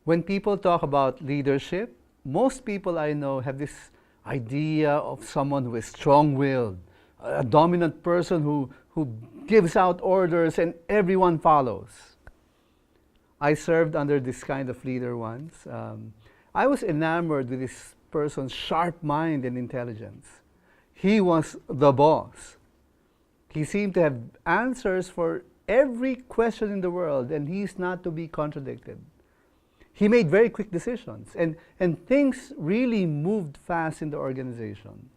When people talk about leadership, most people I know have this idea of someone who is strong-willed, a dominant person who gives out orders and everyone follows. I served under this kind of leader once. I was enamored with this person's sharp mind and intelligence. He was the boss. He seemed to have answers for every question in the world, and he's not to be contradicted. He made very quick decisions, and things really moved fast in the organization.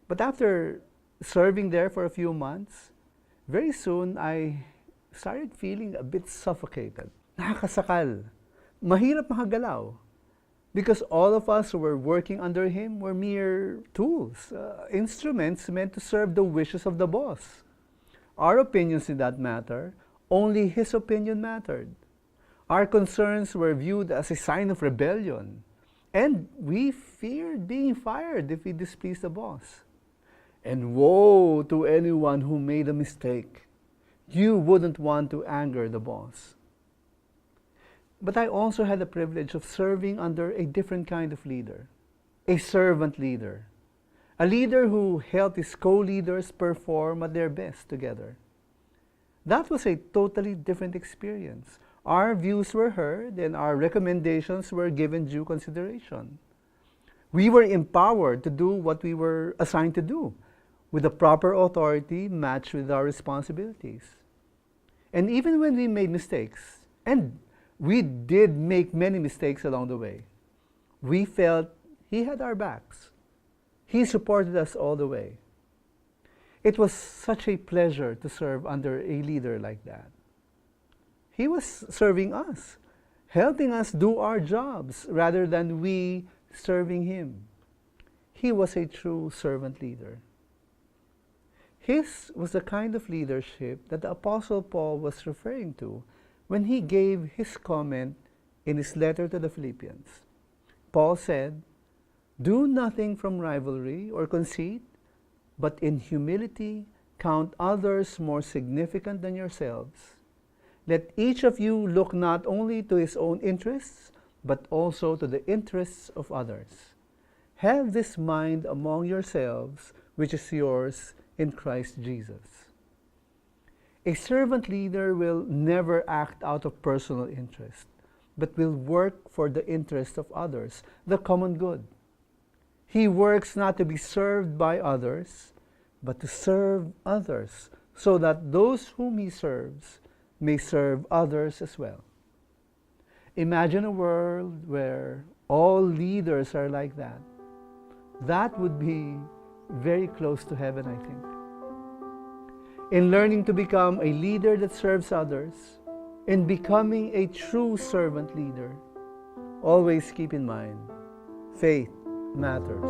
But after serving there for a few months, very soon I started feeling a bit suffocated. Nakakasakal. Mahirap makagalaw. Because all of us who were working under him were mere tools, instruments meant to serve the wishes of the boss. Our opinions did not matter. Only his opinion mattered. Our concerns were viewed as a sign of rebellion. And we feared being fired if we displeased the boss. And woe to anyone who made a mistake. You wouldn't want to anger the boss. But I also had the privilege of serving under a different kind of leader, a servant leader, a leader who helped his co-leaders perform at their best together. That was a totally different experience. Our views were heard and our recommendations were given due consideration. We were empowered to do what we were assigned to do, with the proper authority matched with our responsibilities. And even when we made mistakes, and we did make many mistakes along the way, we felt he had our backs. He supported us all the way. It was such a pleasure to serve under a leader like that. He was serving us, helping us do our jobs rather than we serving him. He was a true servant leader. His was the kind of leadership that the Apostle Paul was referring to when he gave his comment in his letter to the Philippians. Paul said, "Do nothing from rivalry or conceit, but in humility count others more significant than yourselves. Let each of you look not only to his own interests, but also to the interests of others. Have this mind among yourselves, which is yours in Christ Jesus." A servant leader will never act out of personal interest, but will work for the interest of others, the common good. He works not to be served by others, but to serve others, so that those whom he serves may serve others as well. Imagine a world where all leaders are like that. That would be very close to heaven, I think. In learning to become a leader that serves others, in becoming a true servant leader, always keep in mind, faith matters